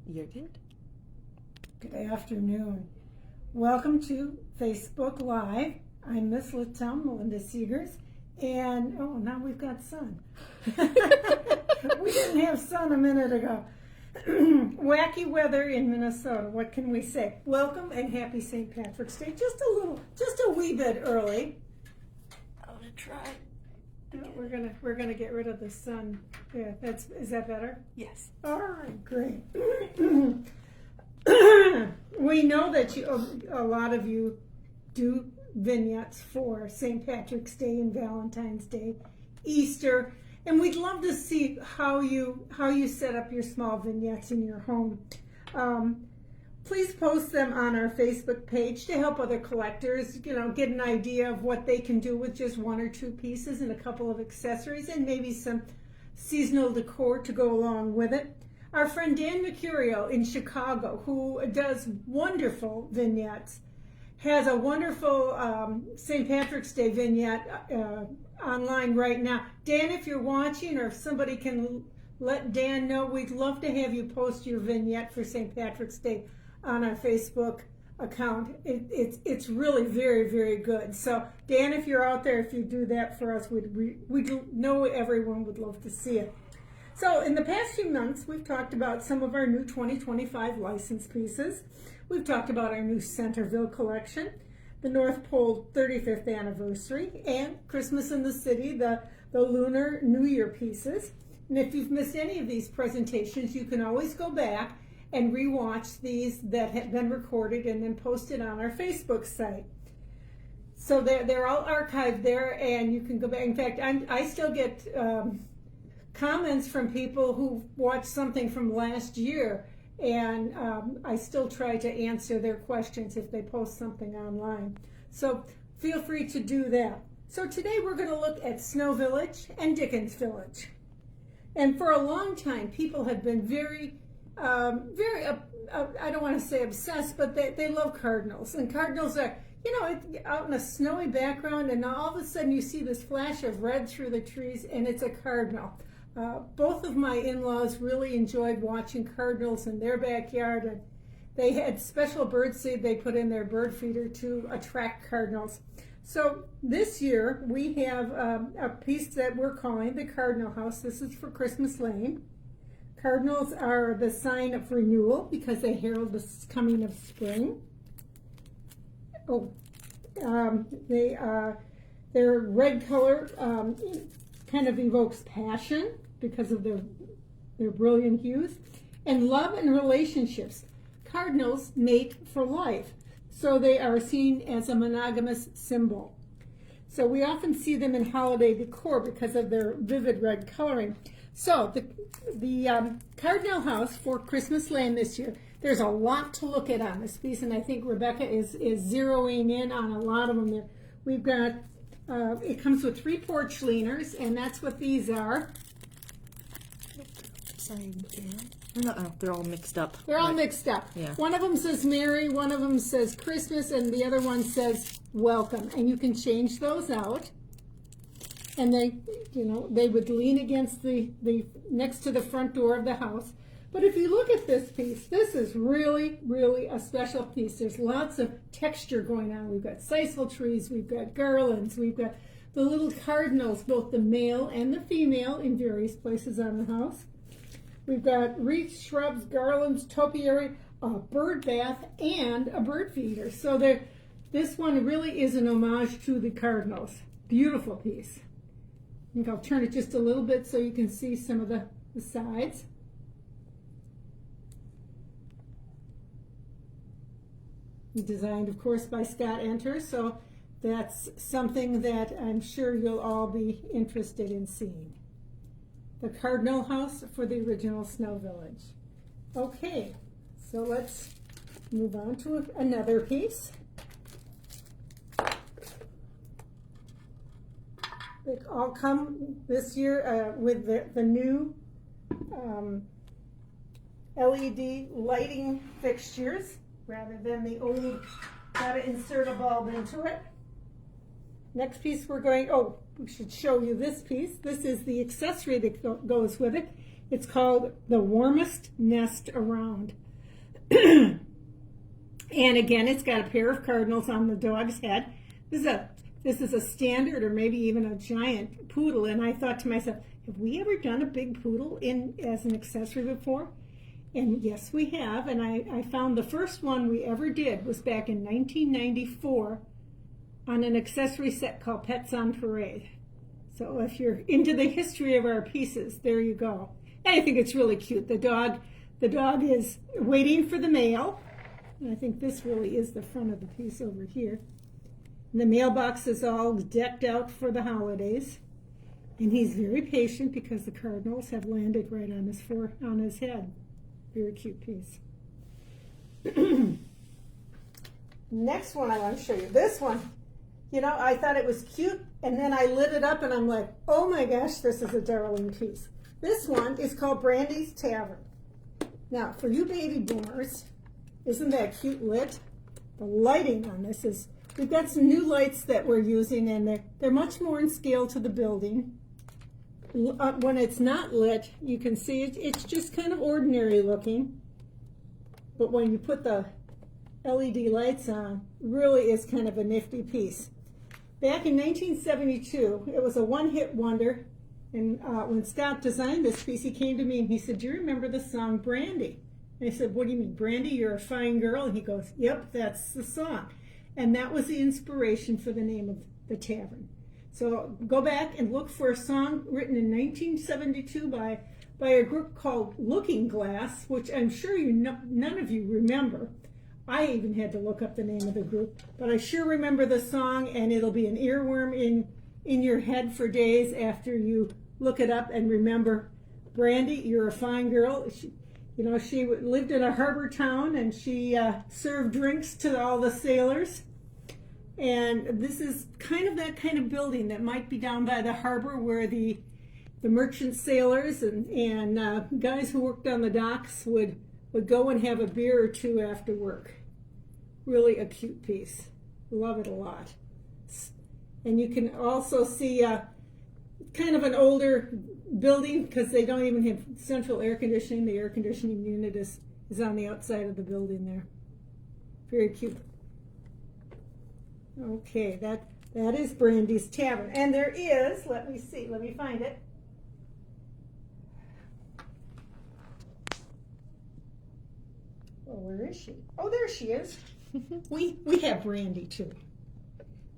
You're good. Good afternoon. Welcome to Facebook Live. I'm Miss Latum, Melinda Seegers, and now we've got sun. We didn't have sun a minute ago. Wacky weather in Minnesota. What can we say? Welcome and happy St. Patrick's Day. Just a wee bit early. I'm gonna try. We're gonna get rid of the sun. Yeah, is that better? Yes. All right, great. We know that a lot of you do vignettes for St. Patrick's Day and Valentine's Day, Easter, and we'd love to see how you set up your small vignettes in your home. Please post them on our Facebook page to help other collectors, get an idea of what they can do with just one or two pieces and a couple of accessories and maybe some seasonal decor to go along with it. Our friend Dan Mercurio in Chicago, who does wonderful vignettes, has a wonderful St. Patrick's Day vignette online right now. Dan, if you're watching, or if somebody can let Dan know, we'd love to have you post your vignette for St. Patrick's Day on our Facebook account. It's really very, very good. So Dan, if you're out there, if you do that for us, we know everyone would love to see it. So in the past few months, we've talked about some of our new 2025 license pieces. We've talked about our new Centerville collection, the North Pole 35th anniversary, and Christmas in the City, the Lunar New Year pieces. And if you've missed any of these presentations, you can always go back and rewatch these that have been recorded and then posted on our Facebook site. So they're all archived there, and you can go back. In fact, I still get comments from people who watched something from last year, and I still try to answer their questions if they post something online. So feel free to do that. So today we're going to look at Snow Village and Dickens Village. And for a long time, people have been very, I don't want to say obsessed, but they love cardinals. And cardinals are, out in a snowy background, and all of a sudden you see this flash of red through the trees, and it's a cardinal. Both of my in-laws really enjoyed watching cardinals in their backyard, and they had special bird seed they put in their bird feeder to attract cardinals. So this year we have a piece that we're calling the Cardinal House. This is for Christmas Lane. Cardinals are the sign of renewal because they herald the coming of spring. Their red color kind of evokes passion because of their brilliant hues, and love and relationships. Cardinals mate for life, so they are seen as a monogamous symbol. So we often see them in holiday decor because of their vivid red coloring. So the Cardinal House for Christmas Lane this year, there's a lot to look at on this piece, and I think Rebecca is zeroing in on a lot of them there. We've got it comes with 3 porch leaners, and that's what these are. No, they're all mixed up. They're all mixed up. Yeah. One of them says Merry, one of them says Christmas, and the other one says Welcome. And you can change those out. And they would lean against the next to the front door of the house. But if you look at this piece, this is really, really a special piece. There's lots of texture going on. We've got sisal trees, we've got garlands, we've got the little cardinals, both the male and the female, in various places on the house. We've got wreaths, shrubs, garlands, topiary, a bird bath, and a bird feeder. So this one really is an homage to the cardinals. Beautiful piece. I think I'll turn it just a little bit so you can see some of the sides. Designed, of course, by Scott Enter, so that's something that I'm sure you'll all be interested in seeing. The Cardinal House for the original Snow Village. Okay, so let's move on to another piece. They all come this year with the new LED lighting fixtures rather than the old gotta insert a bulb into it. Next piece we should show you this piece. This is the accessory that goes with it. It's called The Warmest Nest Around. And again, it's got a pair of cardinals on the dog's head. This is a standard or maybe even a giant poodle. And I thought to myself, have we ever done a big poodle as an accessory before? And yes, we have. And I found the first one we ever did was back in 1994 on an accessory set called Pets on Parade. So if you're into the history of our pieces, there you go. And I think it's really cute. The dog is waiting for the mail. And I think this really is the front of the piece over here. And the mailbox is all decked out for the holidays. And he's very patient because the cardinals have landed right on his head. Very cute piece. Next one I want to show you. This one. You know, I thought it was cute, and then I lit it up and I'm like, oh my gosh, this is a darling piece. This one is called Brandy's Tavern. Now, for you baby boomers, isn't that cute lit? The lighting on this is, we've got some new lights that we're using, and they're much more in scale to the building. When it's not lit, you can see it's just kind of ordinary looking. But when you put the LED lights on, really is kind of a nifty piece. Back in 1972, it was a one-hit wonder. And when Scott designed this piece, he came to me and he said, do you remember the song Brandy? And I said, what do you mean, Brandy, you're a fine girl? And he goes, yep, that's the song. And that was the inspiration for the name of the tavern. So go back and look for a song written in 1972 by a group called Looking Glass, which I'm sure none of you remember. I even had to look up the name of the group, but I sure remember the song, and it'll be an earworm in your head for days after you look it up and remember, Brandy, you're a fine girl. She lived in a harbor town, and she served drinks to all the sailors. And this is kind of that kind of building that might be down by the harbor where the merchant sailors and guys who worked on the docks would go and have a beer or two after work. Really a cute piece. Love it a lot. And you can also see kind of an older building because they don't even have central air conditioning. The air conditioning unit is on the outside of the building there. Very cute. Okay, that is Brandy's Tavern. And there is, let me find it. Oh, where is she? Oh, there she is. We have Brandy too.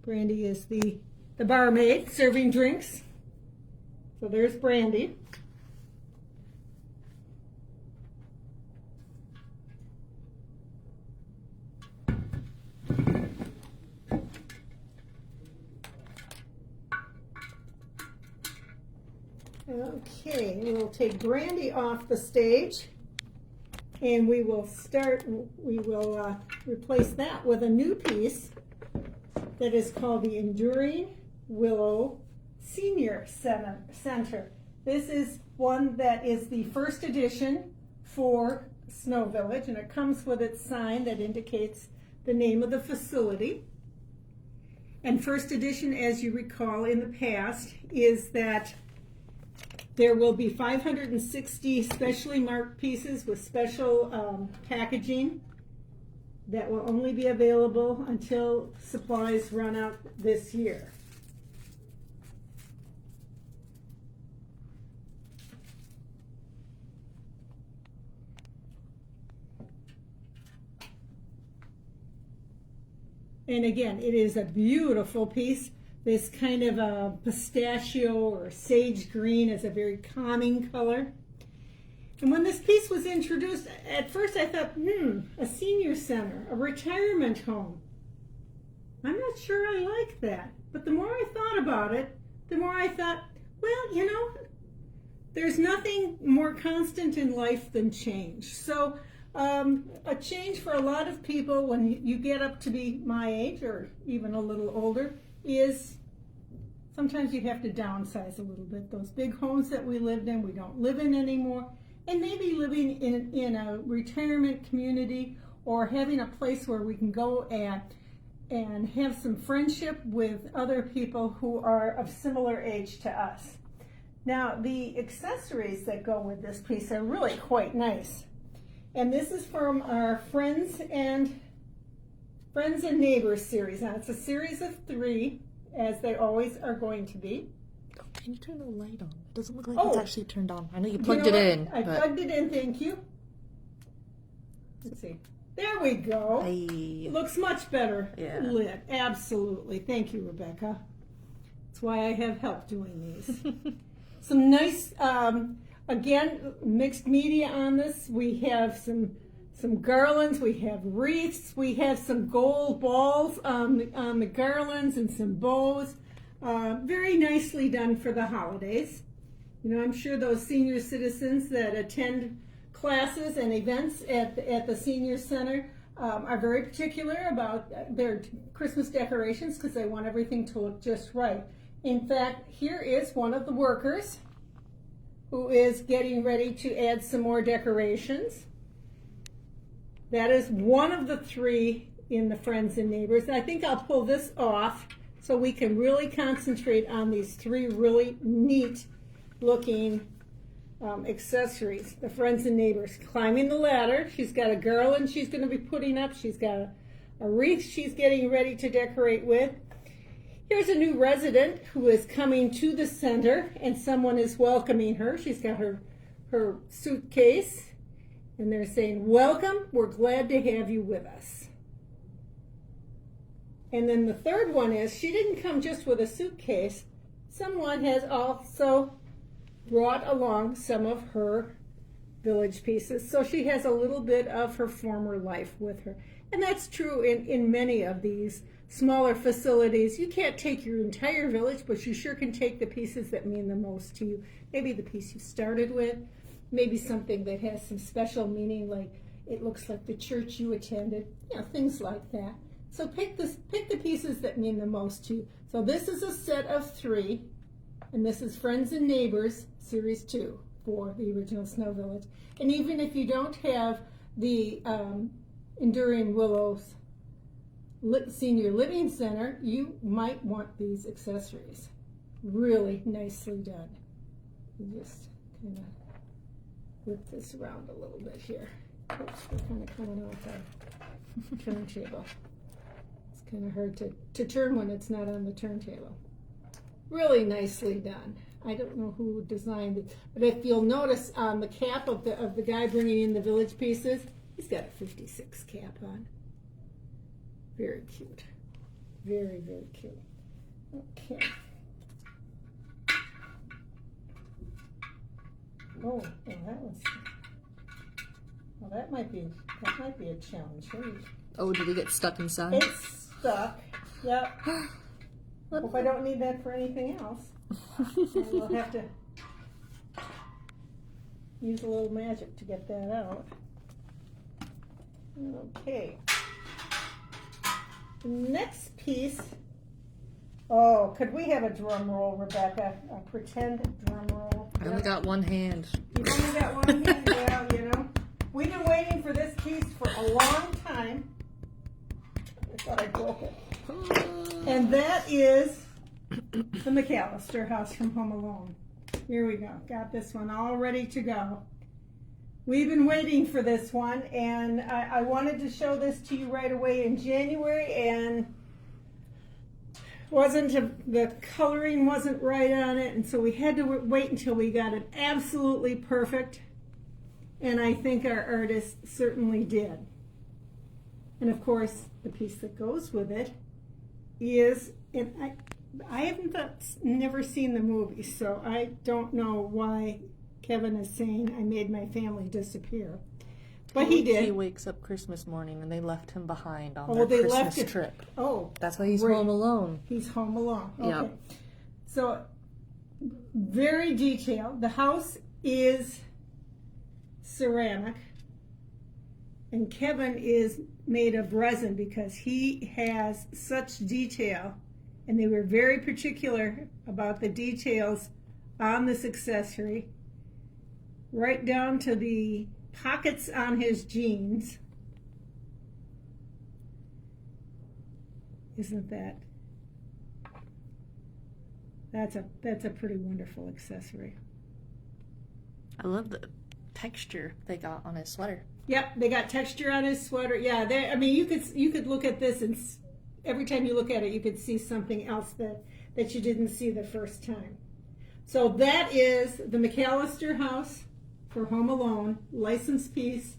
Brandy is the barmaid serving drinks. So there's Brandy. Okay, we'll take Brandy off the stage, and we will replace that with a new piece that is called the Enduring Willow Senior Center. This is one that is the first edition for Snow Village, and it comes with its sign that indicates the name of the facility. And first edition, as you recall in the past, is that there will be 560 specially marked pieces with special packaging that will only be available until supplies run out this year. And again, it is a beautiful piece. This kind of a pistachio or sage green is a very calming color. And when this piece was introduced, at first I thought, a senior center, a retirement home. I'm not sure I like that. But the more I thought about it, the more I thought, well, there's nothing more constant in life than change. So a change for a lot of people when you get up to be my age or even a little older is sometimes you have to downsize a little bit. Those big homes that we lived in, we don't live in anymore. And maybe living in a retirement community or having a place where we can go and have some friendship with other people who are of similar age to us. Now, the accessories that go with this piece are really quite nice. And this is from our Friends and Neighbors series. Now, it's a series of 3, as they always are going to be. Can you turn the light on? It doesn't look like Oh. it's actually turned on. I know you You plugged know it in. what? I but... plugged it in, thank you. Let's see. There we go. Hey. Looks much better Yeah. lit. Absolutely. Thank you, Rebecca. That's why I have help doing these. Some nice, again, mixed media on this. We have some garlands, we have wreaths, we have some gold balls on the garlands and some bows. Very nicely done for the holidays. You know, I'm sure those senior citizens that attend classes and events at the senior center are very particular about their Christmas decorations because they want everything to look just right. In fact, here is one of the workers who is getting ready to add some more decorations. That is one of the 3 in the Friends and Neighbors. I think I'll pull this off so we can really concentrate on these 3 really neat looking accessories. The Friends and Neighbors. Climbing the ladder. She's got a garland she's going to be putting up. She's got a wreath she's getting ready to decorate with. Here's a new resident who is coming to the center and someone is welcoming her. She's got her suitcase and they're saying, "Welcome, we're glad to have you with us." And then the third one is, she didn't come just with a suitcase. Someone has also brought along some of her village pieces. So she has a little bit of her former life with her. And that's true in many of these smaller facilities. You can't take your entire village, but you sure can take the pieces that mean the most to you. Maybe the piece you started with, maybe something that has some special meaning, like it looks like the church you attended, you know, things like that. So pick the pieces that mean the most to you. So this is a set of 3, and this is Friends and Neighbors Series 2 for the original Snow Village. And even if you don't have the Enduring Willows Senior Living Center, you might want these accessories. Really nicely done. You just kind of whip this around a little bit here. Oops, we're kind of coming off our turntable. It's kind of hard to turn when it's not on the turntable. Really nicely done. I don't know who designed it, but if you'll notice on the cap of the guy bringing in the village pieces, he's got a 56 cap on. Very cute. Very, very cute. Okay. Oh, that might be a challenge. Oh, did it get stuck inside? It's stuck. Yep. Hope I don't need that for anything else. And we'll have to use a little magic to get that out. Okay. The next piece. Oh, could we have a drum roll, Rebecca? A pretend drum roll. I only got one hand. You've only got one hand? Well, you know. We've been waiting for this piece for a long time. I thought I broke it. And that is the McAllister house from Home Alone. Here we go. Got this one all ready to go. We've been waiting for this one, and I wanted to show this to you right away in January, and the coloring wasn't right on it, and so we had to wait until we got it absolutely perfect, and I think our artist certainly did. And of course, the piece that goes with it is, and I haven't never seen the movie, so I don't know why Kevin is saying I made my family disappear. But he did. He wakes up Christmas morning and they left him behind on Oh, their they left Christmas it. trip. Oh, That's why he's great. home alone. He's home alone. Okay. Yep. So, very detailed. The house is ceramic, and Kevin is made of resin because he has such detail, and they were very particular about the details on this accessory, right down to the pockets on his jeans. Isn't that That's a pretty wonderful accessory. I love the texture they got on his sweater. Yep, they got texture on his sweater. Yeah, I mean, you could look at this, and every time you look at it, you could see something else that you didn't see the first time. So that is the McAllister house for Home Alone, licensed piece,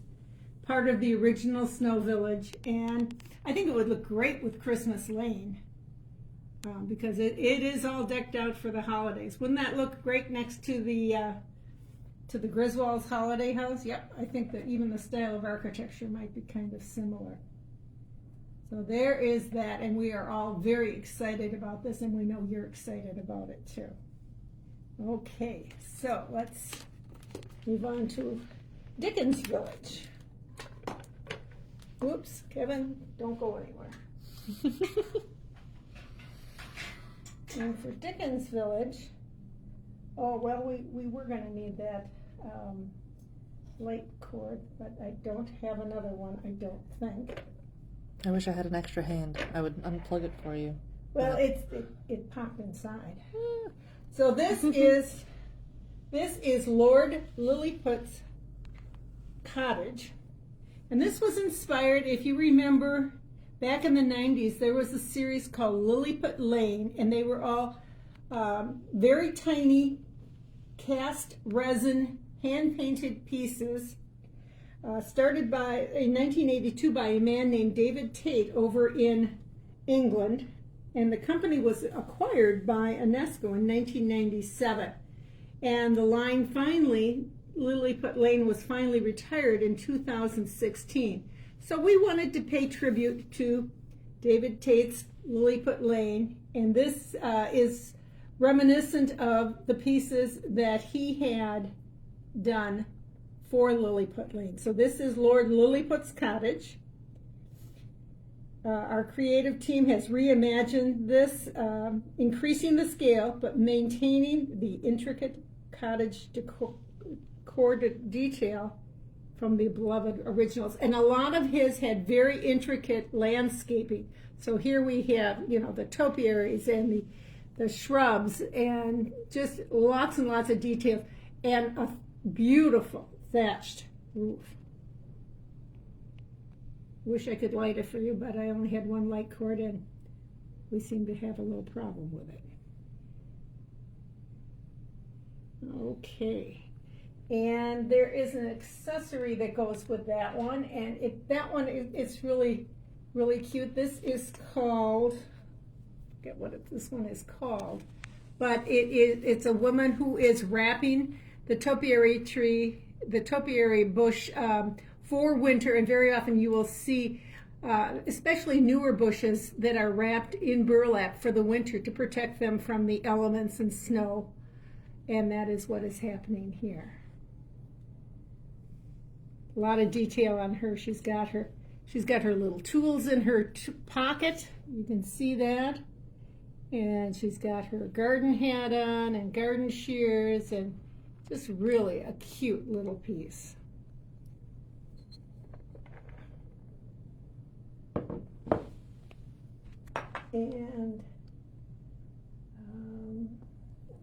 part of the original Snow Village, and I think it would look great with Christmas Lane because it is all decked out for the holidays. Wouldn't that look great next to the Griswold's holiday house? Yep, I think that even the style of architecture might be kind of similar. So there is that, and we are all very excited about this, and we know you're excited about it too. Okay, so let's move on to Dickens Village. Whoops, Kevin, don't go anywhere. And for Dickens Village, oh, well, we were going to need that light cord, but I don't have another one, I don't think. I wish I had an extra hand. I would unplug it for you. Well, it popped inside. So this is Lord Lilliput's cottage. And this was inspired, if you remember, back in the 90s, there was a series called Lilliput Lane, and they were all very tiny cast resin, hand-painted pieces, started in 1982 by a man named David Tate over in England, and the company was acquired by UNESCO in 1997. And the line finally, Lilliput Lane, was finally retired in 2016. So we wanted to pay tribute to David Tate's Lilliput Lane, and this is reminiscent of the pieces that he had done for Lilliput Lane. So this is Lord Lilliput's cottage. Our creative team has reimagined this, increasing the scale, but maintaining the intricate cottage decor detail from the beloved originals. And a lot of his had very intricate landscaping. So here we have, the topiaries and the shrubs and just lots and lots of details and a beautiful thatched roof. Wish I could light it for you, but I only had one light cord and we seem to have a little problem with it. Okay, and there is an accessory that goes with that one, and it's really, really cute. This is called, I forget what this one is called, but it's a woman who is wrapping the topiary tree, the topiary bush for winter, and very often you will see especially newer bushes that are wrapped in burlap for the winter to protect them from the elements and snow, and that is what is happening here. A lot of detail on her. She's got her little tools in her pocket, you can see that, and she's got her garden hat on and garden shears, and just really a cute little piece. And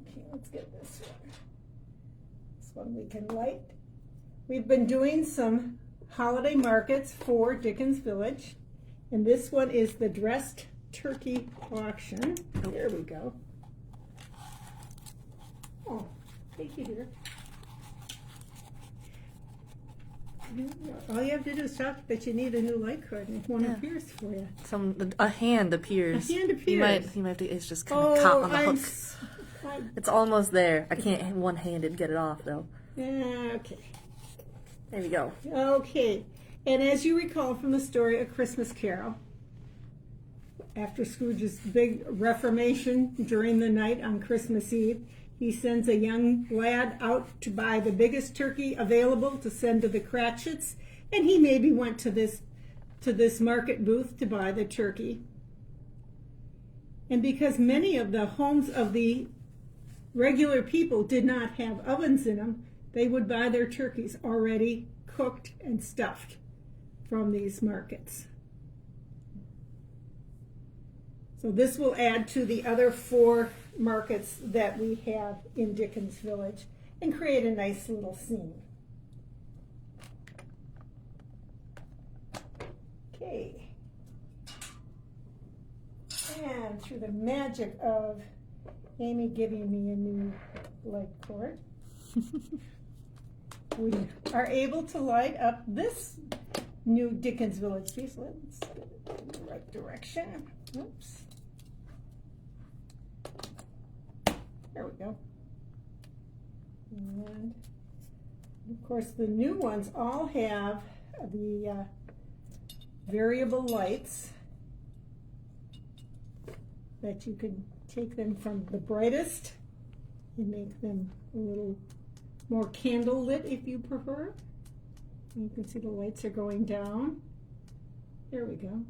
okay, let's get this one. This one we can light. We've been doing some holiday markets for Dickens Village, and this one is the dressed turkey auction. There we go. Oh, thank you, dear. All you have to do is talk that you need a new light cord, and one appears for you. A hand appears. A hand appears. You might it's just kind of caught on the hook. It's almost there. I can't one-handed get it off though. Okay. There we go. Okay. And as you recall from the story A Christmas Carol, after Scrooge's big reformation during the night on Christmas Eve, he sends a young lad out to buy the biggest turkey available to send to the Cratchits, and he maybe went to this market booth to buy the turkey. And because many of the homes of the regular people did not have ovens in them, they would buy their turkeys already cooked and stuffed from these markets. So this will add to the other 4 markets that we have in Dickens Village and create a nice little scene. Okay. And through the magic of Amy giving me a new light cord, we are able to light up this new Dickens Village piece. Let's get it in the right direction. Oops. There we go. And of course the new ones all have the variable lights that you can take them from the brightest and make them a little more candle lit if you prefer. And you can see the lights are going down. There we go.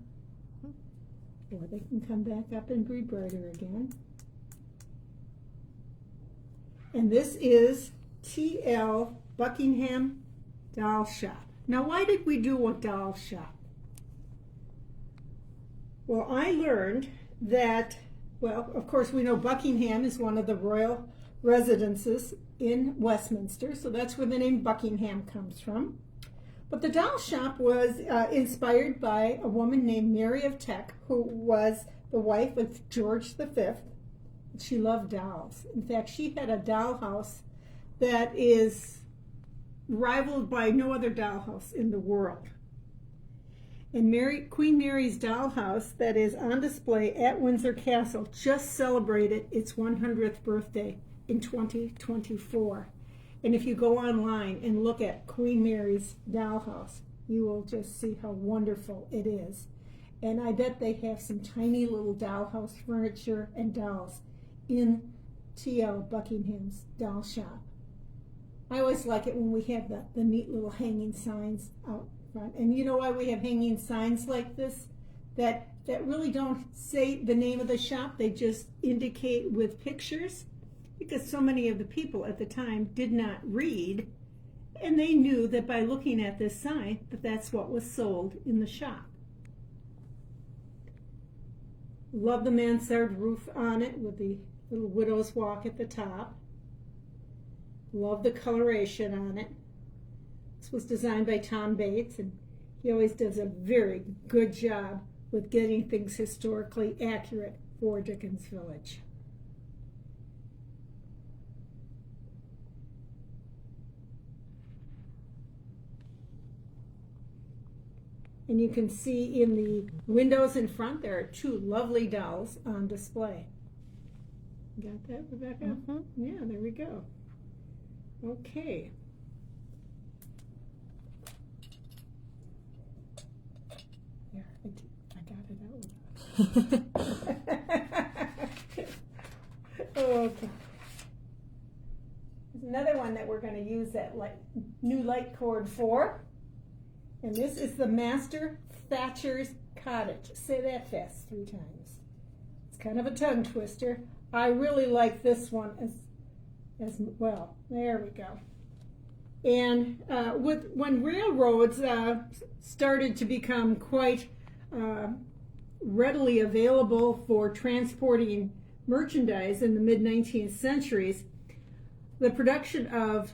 Or they can come back up and be brighter again. And this is TL Buckingham Doll Shop. Now, why did we do a doll shop? Well, I learned that, well, of course, we know Buckingham is one of the royal residences in Westminster, so that's where the name Buckingham comes from. But the doll shop was inspired by a woman named Mary of Teck, who was the wife of George V. She loved dolls. In fact, she had a dollhouse that is rivaled by no other dollhouse in the world. And Queen Mary's dollhouse that is on display at Windsor Castle just celebrated its 100th birthday in 2024. And if you go online and look at Queen Mary's dollhouse, you will just see how wonderful it is. And I bet they have some tiny little dollhouse furniture and dolls in TL Buckingham's doll shop. I always like it when we have the neat little hanging signs out front. And you know why we have hanging signs like this? That really don't say the name of the shop, they just indicate with pictures. Because so many of the people at the time did not read, and they knew that by looking at this sign that that's what was sold in the shop. Love the mansard roof on it with the little widow's walk at the top. Love the coloration on it. This was designed by Tom Bates, and he always does a very good job with getting things historically accurate for Dickens Village. And you can see in the windows in front, there are 2 lovely dolls on display. Got that, Rebecca? Mm-hmm. Yeah, there we go. Okay. There, I got it out. Okay. There's another one that we're going to use that new light cord for. And this is the Master Thatcher's Cottage. Say that fast 3 times. It's kind of a tongue twister. I really like this one as well. There we go. And when railroads started to become quite readily available for transporting merchandise in the mid-19th centuries, the production of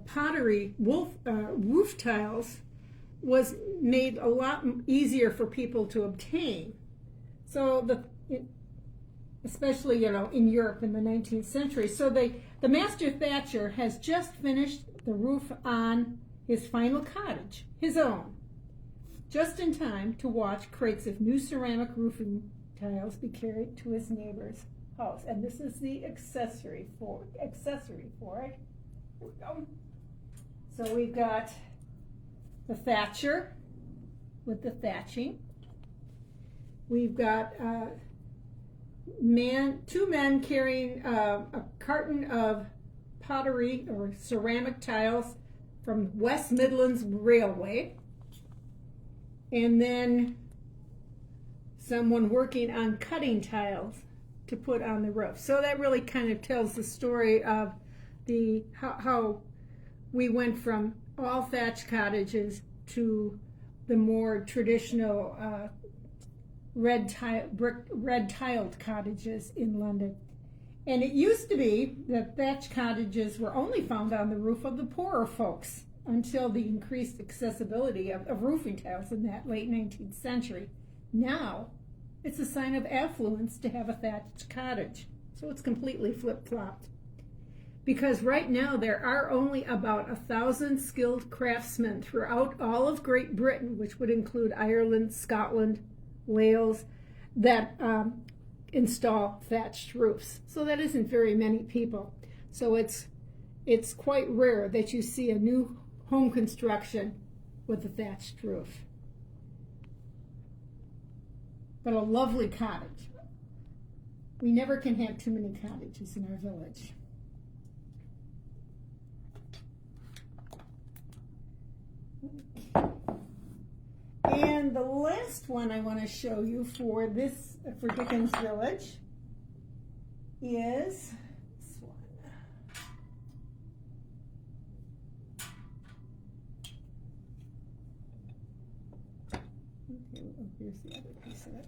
pottery roof tiles was made a lot easier for people to obtain. So especially in Europe in the 19th century. So the Master Thatcher has just finished the roof on his final cottage, his own, just in time to watch crates of new ceramic roofing tiles be carried to his neighbor's house. And this is the accessory for it. Here we go. So we've got the Thatcher with the thatching. We've got 2 men carrying a carton of pottery or ceramic tiles from West Midlands Railway. And then someone working on cutting tiles to put on the roof. So that really kind of tells the story of how we went from all thatch cottages to the more traditional red tiled cottages in London. And it used to be that thatch cottages were only found on the roof of the poorer folks until the increased accessibility of roofing tiles in that late 19th century. Now, it's a sign of affluence to have a thatched cottage. So it's completely flip-flopped. Because right now there are only about 1,000 skilled craftsmen throughout all of Great Britain, which would include Ireland, Scotland, Wales, that install thatched roofs. So that isn't very many people. So it's quite rare that you see a new home construction with a thatched roof. But a lovely cottage. We never can have too many cottages in our village. And the last one I want to show you for Dickens Village is this one. Okay, oh, here's the other piece of it.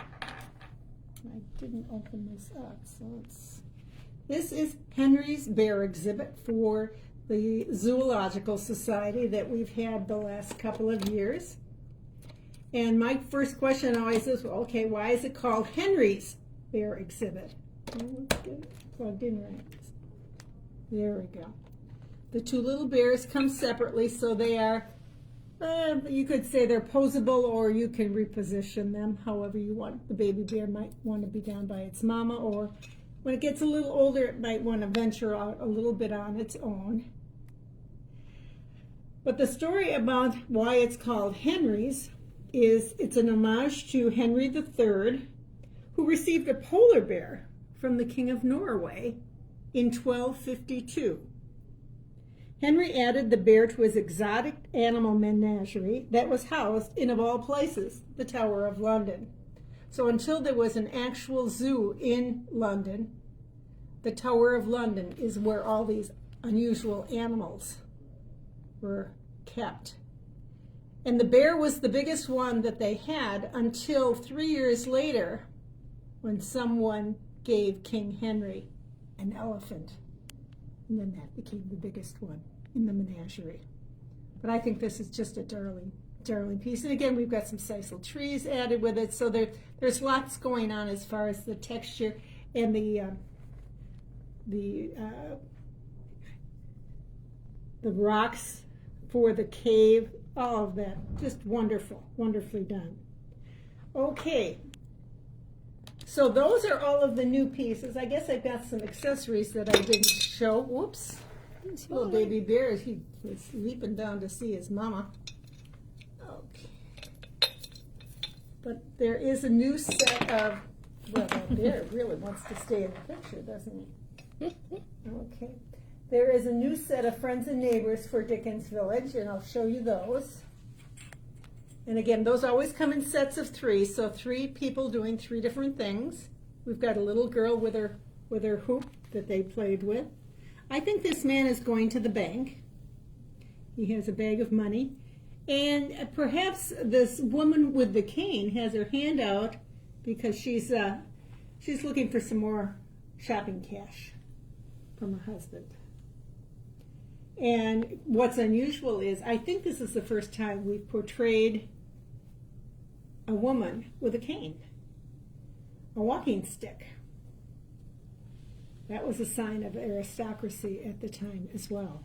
I didn't open this up, so this is Henry's bear exhibit for the Zoological Society that we've had the last couple of years. And my first question always is, well, okay, why is it called Henry's bear exhibit? Let's get it plugged in right. There we go. The two little bears come separately, so they are, you could say they're posable, or you can reposition them however you want. The baby bear might want to be down by its mama, or when it gets a little older, it might want to venture out a little bit on its own. But the story about why it's called Henry's is it's an homage to Henry III, who received a polar bear from the King of Norway in 1252. Henry added the bear to his exotic animal menagerie that was housed in, of all places, the Tower of London. So until there was an actual zoo in London, the Tower of London is where all these unusual animals were kept. And the bear was the biggest one that they had until 3 years later, when someone gave King Henry an elephant. And then that became the biggest one in the menagerie. But I think this is just a darling piece. And again, we've got some sisal trees added with it. So there's lots going on as far as the texture and the rocks for the cave. All of that, just wonderful, wonderfully done. Okay, so those are all of the new pieces. I guess I've got some accessories that I didn't show. Whoops, this little baby bear, he was leaping down to see his mama. Okay, but there is a new set of, well, that bear really wants to stay in the picture, doesn't he? Okay. There is a new set of Friends and Neighbors for Dickens Village, and I'll show you those. And again, those always come in sets of 3, so 3 people doing 3 different things. We've got a little girl with her hoop that they played with. I think this man is going to the bank. He has a bag of money. And perhaps this woman with the cane has her hand out because she's looking for some more shopping cash from her husband. And what's unusual is, I think this is the first time we've portrayed a woman with a cane, a walking stick. That was a sign of aristocracy at the time as well.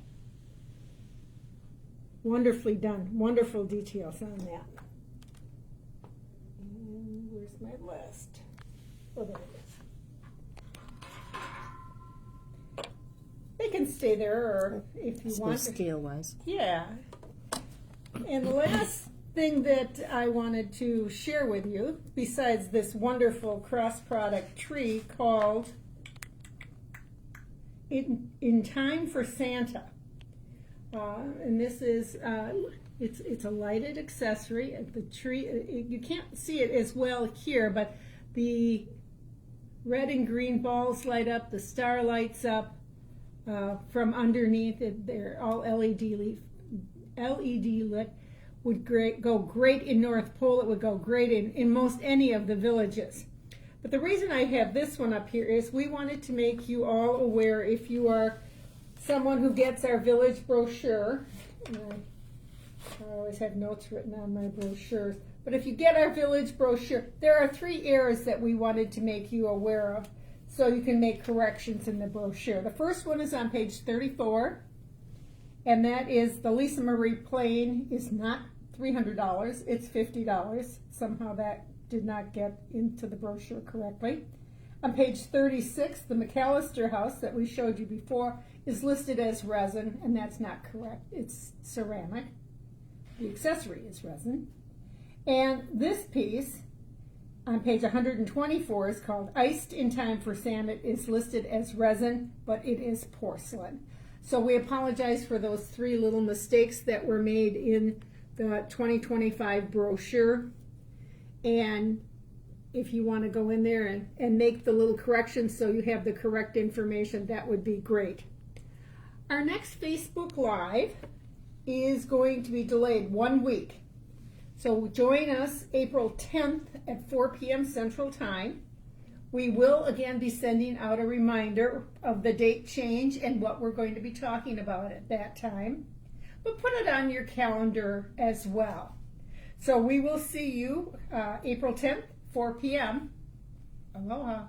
Wonderfully done, wonderful details on that. And where's my list? Oh, there it is. They can stay there, or if you want. Scale-wise. Yeah. And the last thing that I wanted to share with you, besides this wonderful cross-product tree called In Time for Santa. And this is, it's a lighted accessory. The tree, you can't see it as well here, but the red and green balls light up, the star lights up. From underneath, they're all LED lit. would go great in North Pole. It would go great in most any of the villages. But the reason I have this one up here is we wanted to make you all aware, if you are someone who gets our village brochure, I always have notes written on my brochures, but if you get our village brochure, there are 3 errors that we wanted to make you aware of so you can make corrections in the brochure. The first one is on page 34, and that is the Lisa Marie plane is not $300, it's $50. Somehow that did not get into the brochure correctly. On page 36, the McAllister house that we showed you before is listed as resin, and that's not correct. It's ceramic. The accessory is resin. And this piece on page 124 is called Iced in Time for Santa. It is listed as resin, but it is porcelain. So we apologize for those 3 little mistakes that were made in the 2025 brochure. And if you want to go in there and make the little corrections so you have the correct information, that would be great. Our next Facebook Live is going to be delayed 1 week. So join us April 10th at 4 p.m. Central Time. We will again be sending out a reminder of the date change and what we're going to be talking about at that time. But put it on your calendar as well. So we will see you April 10th, 4 p.m. Aloha.